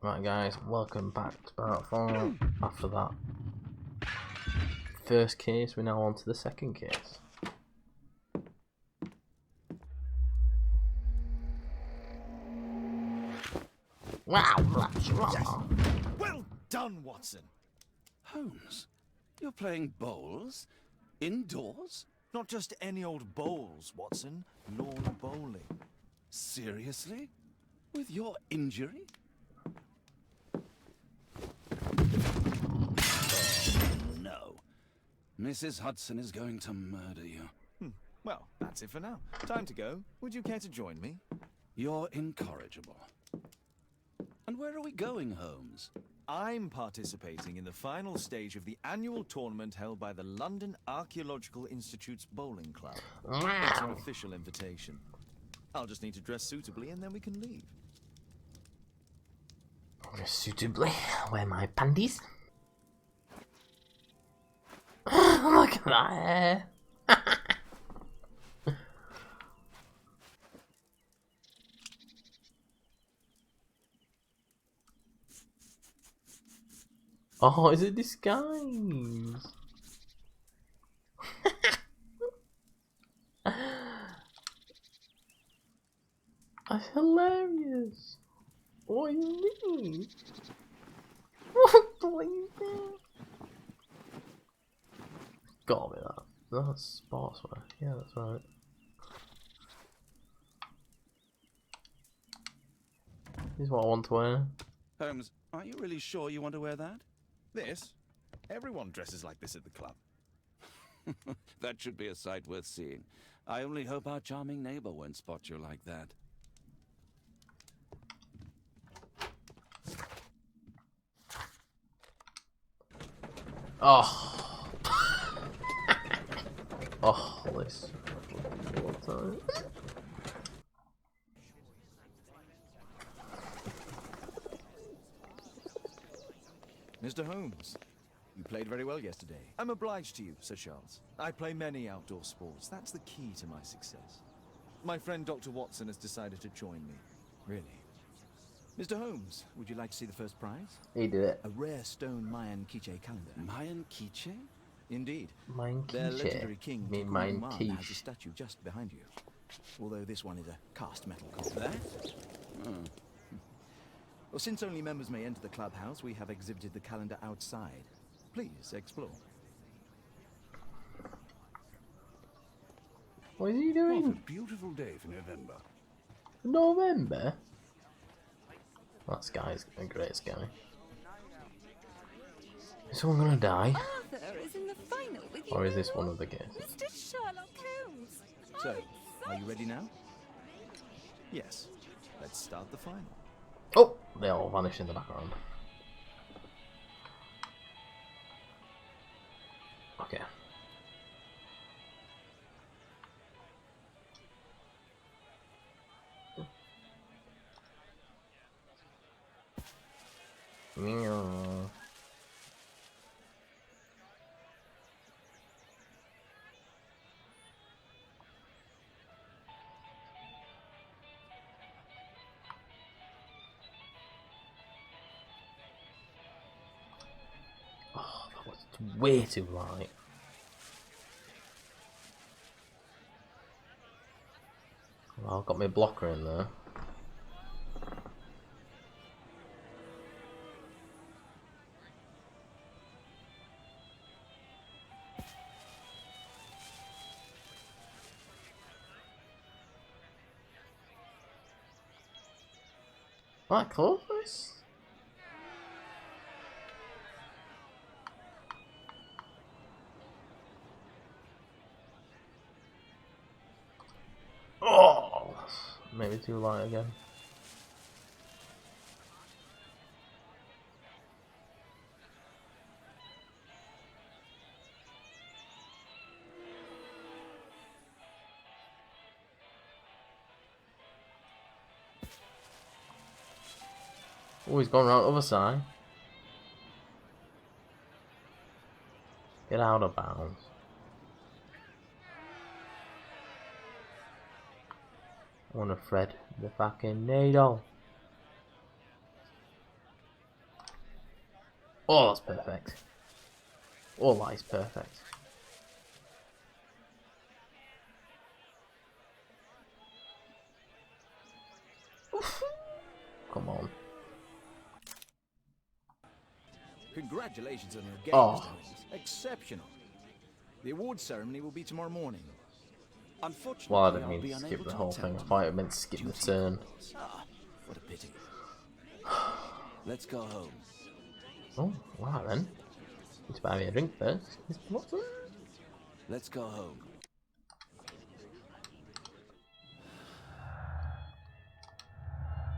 Right guys, welcome back to part 4. After that first case, we're now on to the second case. Wow, that's wrong. Well done, Watson. Holmes, you're playing bowls? Indoors? Not just any old bowls, Watson. Lawn bowling. Seriously? With your injury? Oh, no. Mrs. Hudson is going to murder you. Well, that's it for now. Time to go. Would you care to join me? You're incorrigible. And where are we going, Holmes? I'm participating in the final stage of the annual tournament held by the London Archaeological Institute's bowling club. It's an official invitation. I'll just need to dress suitably and then we can leave. Suitably, wear my panties. Look at that hair. Oh, is it disguise? That's hilarious. What do you mean? What do you mean? Gotta be that. That's sportswear. Yeah, that's right. This is what I want to wear. Holmes, are you really sure you want to wear that? This? Everyone dresses like this at the club. That should be a sight worth seeing. I only hope our charming neighbor won't spot you like that. Oh. Oh, this. Mr. Holmes, you played very well yesterday. I'm obliged to you, Sir Charles. I play many outdoor sports. That's the key to my success. My friend Dr. Watson has decided to join me. Really. Mr. Holmes, would you like to see the first prize? He did it. A rare stone Mayan quiche calendar. Mayan quiche? Indeed. Mayan Their quiche. legendary king, Me Mayan has a quiche. statue just behind you. Although this one is a cast metal copy. That? Oh. Well, since only members may enter the clubhouse, we have exhibited the calendar outside. Please explore. What is he What doing? a beautiful day for November. November? That guy's a great guy. Is someone gonna die? Arthur is in the final with you. Or is this one of the cases? Mr. Sherlock Holmes. So, are you ready now? Yes. Let's start the final. Oh! They all vanish in the background. Okay. Meow. Oh, that was way too light. Well, I've got my blocker in there. That close? Oh, maybe too light again. Oh, he's gone around the other side. Get out of bounds. I want to thread the fucking needle. Oh, that's perfect. All that is perfect. Come on. Congratulations on your game, Oh. Mr. Holmes. Exceptional. The awards ceremony will be tomorrow morning. Unfortunately, Well, I didn't I'll mean be to skip unable the to whole thing. I attend thought it meant to skip the duty turn. calls. Ah, what a pity. Let's go home. Oh, wow then. Need to buy me a drink first, Mr. Watson. Let's go home.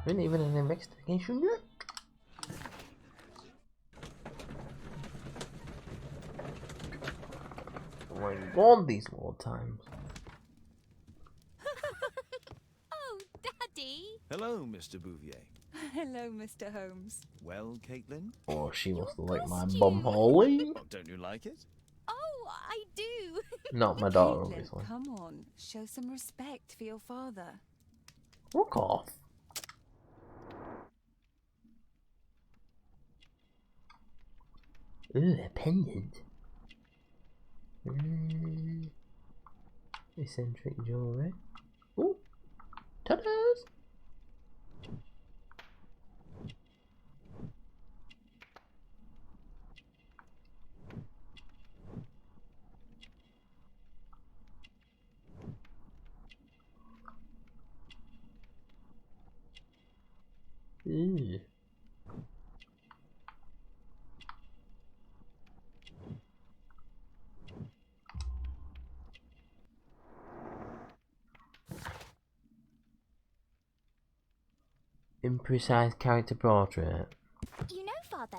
Isn't even an investigation yet? We're gone these Lord times. Oh, Daddy! Hello, Mr. Bouvier. Hello, Mr. Holmes. Well, Caitlin? Oh, she Your must have liked my costume. bum hole. Oh, don't you like it? Oh, I do. Not my daughter, Caitlin, obviously. come on. Show some respect for your father. Rock off. Ooh, a pendant. Eccentric jewellery. Ooh, ta-da's! Ooh. Imprecise character portrait. You know, Father,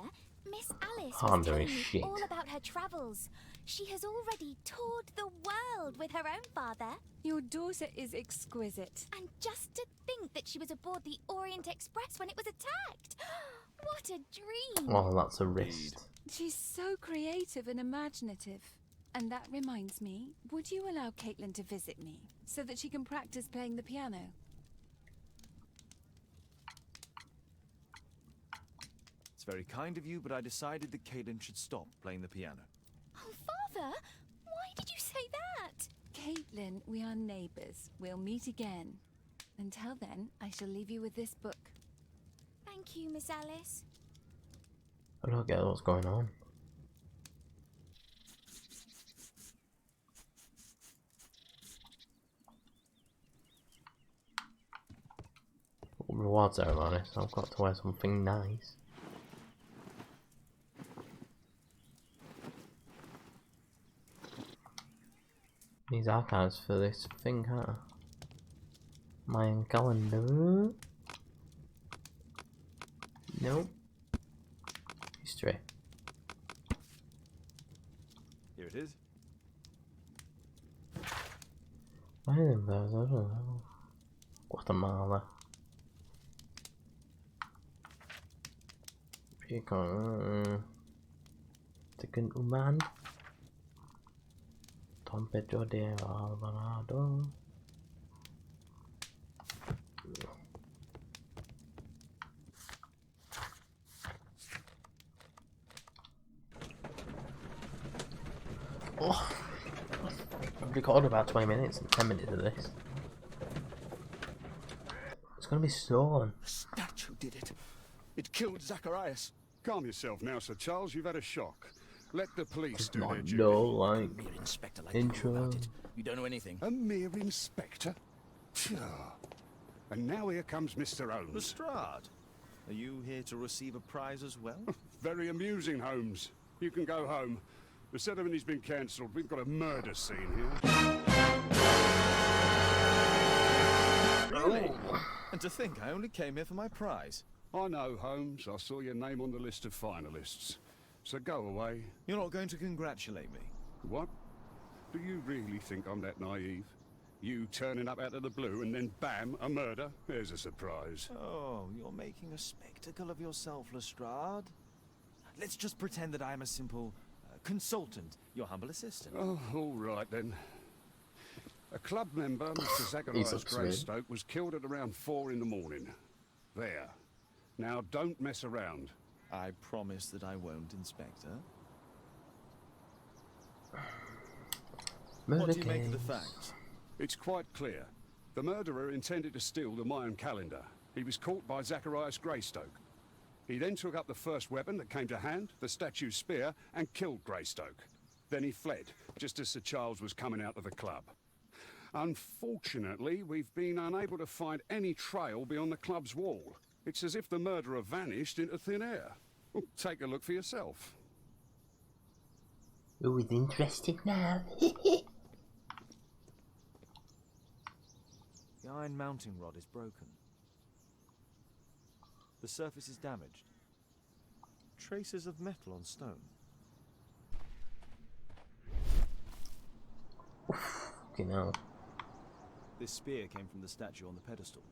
Miss Alice I'm was doing telling me shit. all about her travels. She has already toured the world with her own father. Your daughter is exquisite. And just to think that she was aboard the Orient Express when it was attacked. What a dream! Oh, that's a wrist. She's so creative and imaginative. And that reminds me, would you allow Caitlin to visit me so that she can practice playing the piano? It's very kind of you, but I decided that Caitlin should stop playing the piano. Oh, Father, why did you say that? Caitlin, we are neighbours. We'll meet again. Until then, I shall leave you with this book. Thank you, Miss Alice. I don't get what's going on. Reward ceremony, so I've got to wear something nice. These archives for this thing, huh? Mayan calendar. Nope. History. Here it is. Guatemala. Tegan Uman. Don Pedro de Alvarado. Oh, I've recorded about 20 minutes and 10 minutes of this. It's gonna be stolen. The statue did it. It killed Zacharias. Calm yourself now, Sir Charles. You've had a shock. Let the police do their Not duty. no like Mere inspector like intro. you about it. You don't know anything. A mere inspector? Phew. And now here comes Mr. Holmes. Lestrade, are you here to receive a prize as well? Very amusing, Holmes. You can go home. The ceremony's been cancelled. We've got a murder scene here. Really? And to think I only came here for my prize. I know, Holmes. I saw your name on the list of finalists. So go away. You're not going to congratulate me. What? Do you really think I'm that naive? You turning up out of the blue and then bam, a murder? There's a surprise. Oh, you're making a spectacle of yourself, Lestrade. Let's just pretend that I am a simple consultant, your humble assistant. Oh, all right then. A club member, Mr. Zacharias up to me. Greystoke, was killed at around 4 in the morning. There. Now, don't mess around. I promise that I won't, Inspector. Murder What do you make of the case. facts? It's quite clear. The murderer intended to steal the Mayan calendar. He was caught by Zacharias Greystoke. He then took up the first weapon that came to hand, the statue's spear, and killed Greystoke. Then he fled, just as Sir Charles was coming out of the club. Unfortunately, we've been unable to find any trail beyond the club's wall. It's as if the murderer vanished into thin air. Well, take a look for yourself. Who is interested now? The iron mounting rod is broken. The surface is damaged. Traces of metal on stone. Fucking hell. This spear came from the statue on the pedestal.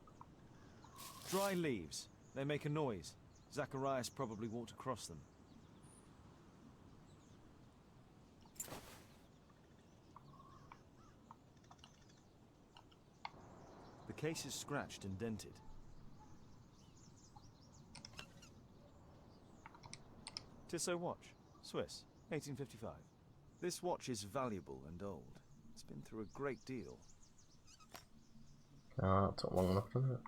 Dry leaves. They make a noise. Zacharias probably walked across them. The case is scratched and dented. Tissot watch, Swiss, 1855. This watch is valuable and old. It's been through a great deal. Ah, that took long enough, didn't it?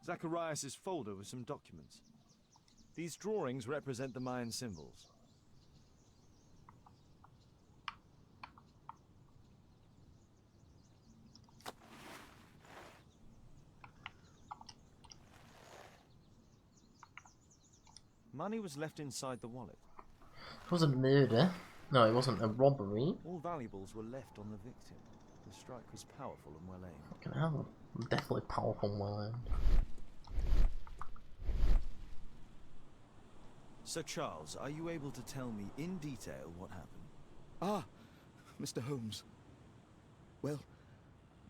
Zacharias' folder with some documents. These drawings represent the Mayan symbols. Money was left inside the wallet. It wasn't murder. No, it wasn't a robbery. All valuables were left on the victim. The strike was powerful and well aimed. Fucking hell. Definitely powerful mind. Sir Charles, are you able to tell me in detail what happened? Ah, Mr. Holmes. Well,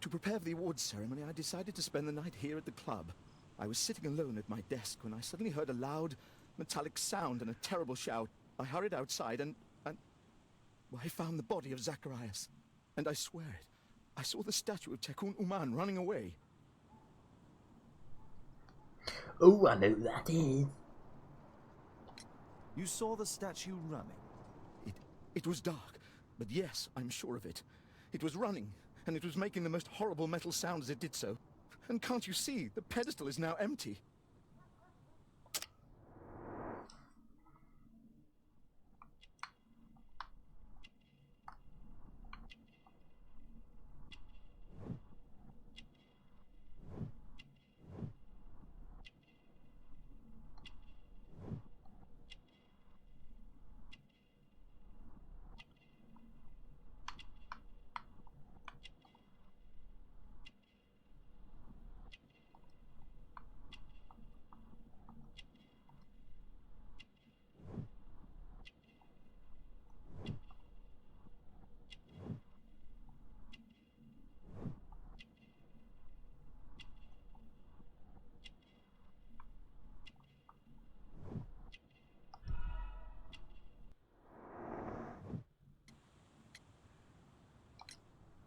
to prepare for the awards ceremony, I decided to spend the night here at the club. I was sitting alone at my desk when I suddenly heard a loud, metallic sound and a terrible shout. I hurried outside and well, I found the body of Zacharias. And I swear it, I saw the statue of Tekun Uman running away. Oh, I know who that is. You saw the statue running? It was dark, but yes, I'm sure of it. It was running, and it was making the most horrible metal sound as it did so. And can't you see, the pedestal is now empty.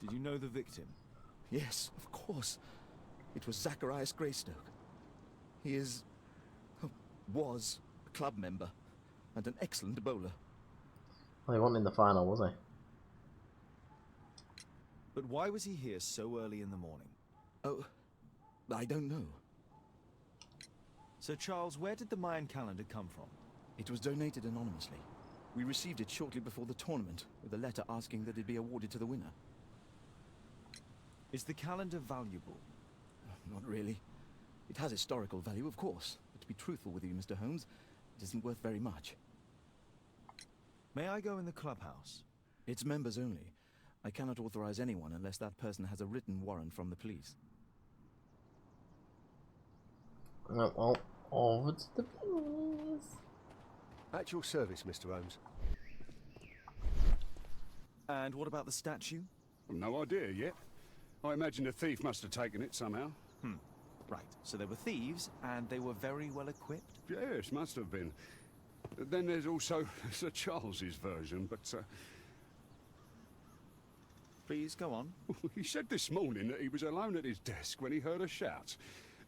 Did you know the victim? Yes, of course. It was Zacharias Greystoke. He is... was a club member, and an excellent bowler. Well, he wasn't in the final, was he? But why was he here so early in the morning? Oh, I don't know. Sir Charles, where did the Mayan calendar come from? It was donated anonymously. We received it shortly before the tournament, with a letter asking that it be awarded to the winner. Is the calendar valuable? Not really. It has historical value, of course. But to be truthful with you, Mr. Holmes, it isn't worth very much. May I go in the clubhouse? It's members only. I cannot authorize anyone unless that person has a written warrant from the police. Well, over to the police. At your service, Mr. Holmes. And what about the statue? No idea yet. I imagine the thief must have taken it somehow. Right, so there were thieves, and they were very well equipped. Yes, must have been. Then there's also Sir Charles's version, but Please, go on. he said this morning that he was alone at his desk when he heard a shout.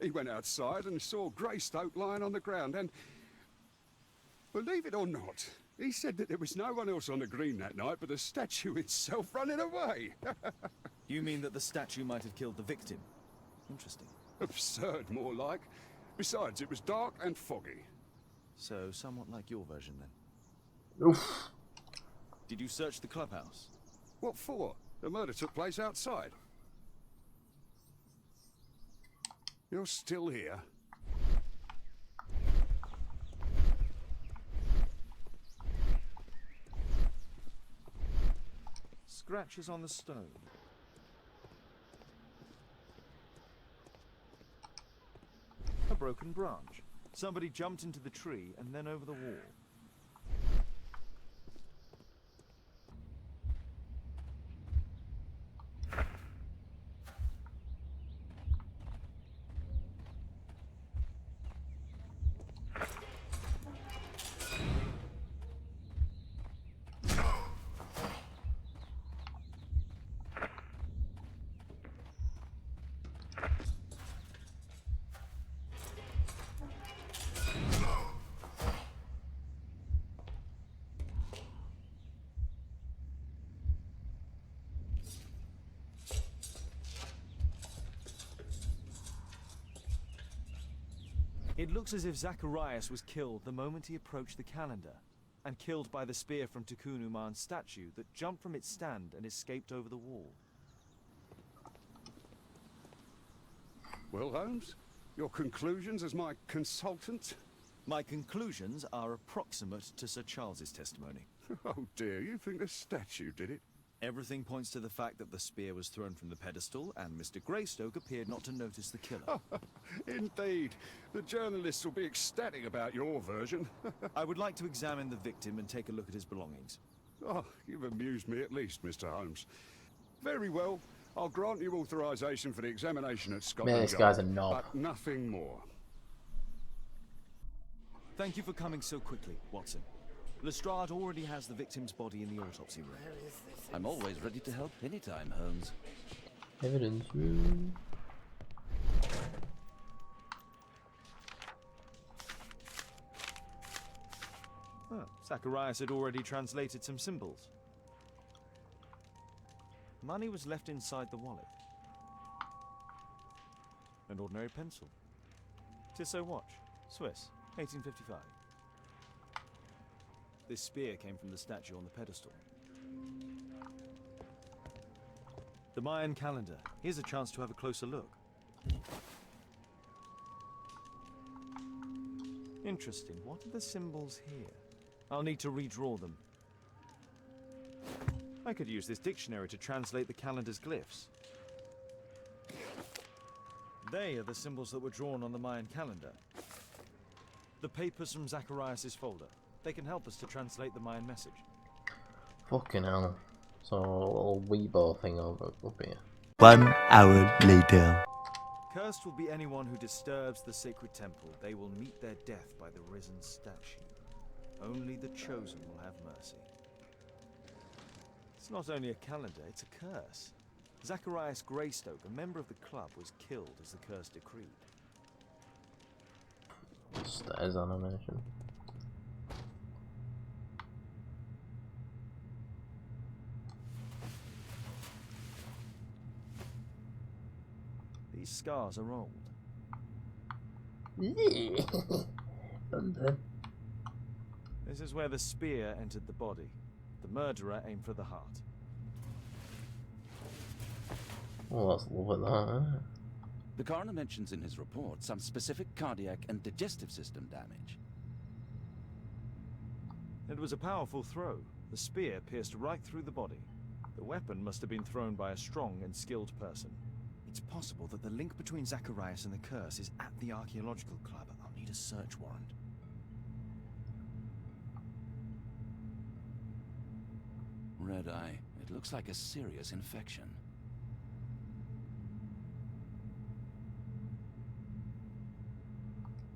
He went outside and saw Greystoke lying on the ground and... believe it or not, he said that there was no one else on the green that night but the statue itself running away. You mean that the statue might have killed the victim? Interesting. Absurd, more like. Besides, it was dark and foggy. So, somewhat like your version, then. Oof. Did you search the clubhouse? What for? The murder took place outside. You're still here? Scratches on the stone. A broken branch. Somebody jumped into the tree and then over the wall. It looks as if Zacharias was killed the moment he approached the calendar, and killed by the spear from Tikkun Uman's statue that jumped from its stand and escaped over the wall. Well, Holmes, your conclusions as my consultant? My conclusions are approximate to Sir Charles's testimony. Oh dear, you think the statue did it? Everything points to the fact that the spear was thrown from the pedestal, and Mr. Greystoke appeared not to notice the killer. Indeed. The journalists will be ecstatic about your version. I would like to examine the victim and take a look at his belongings. Oh, you've amused me at least, Mr. Holmes. Very well. I'll grant you authorization for the examination at Scotland Man, this Yard, guy's a knob. but nothing more. Thank you for coming so quickly, Watson. Lestrade already has the victim's body in the autopsy room. I'm always ready to help anytime, Holmes. Evidence room. Oh, Zacharias had already translated some symbols. Money was left inside the wallet. An ordinary pencil. Tissot watch. Swiss. 1855. This spear came from the statue on the pedestal. The Mayan calendar. Here's a chance to have a closer look. Interesting. What are the symbols here? I'll need to redraw them. I could use this dictionary to translate the calendar's glyphs. They are the symbols that were drawn on the Mayan calendar. The papers from Zacharias' folder. They can help us to translate the Mayan message. Fucking hell. So a little Weibo thing over up here. 1 hour later. Cursed will be anyone who disturbs the sacred temple. They will meet their death by the risen statue. Only the chosen will have mercy. It's not only a calendar, it's a curse. Zacharias Greystoke, a member of the club, was killed as the curse decreed. Stairs animation. These scars are old. And then This is where the spear entered the body. The murderer aimed for the heart. well, let's look at that. Eh? The coroner mentions in his report some specific cardiac and digestive system damage. It was a powerful throw. The spear pierced right through the body. The weapon must have been thrown by a strong and skilled person. It's possible that the link between Zacharias and the curse is at the archaeological club. I'll need a search warrant. Red eye. It looks like a serious infection.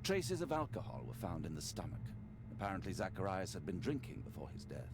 Traces of alcohol were found in the stomach. Apparently Zacharias had been drinking before his death.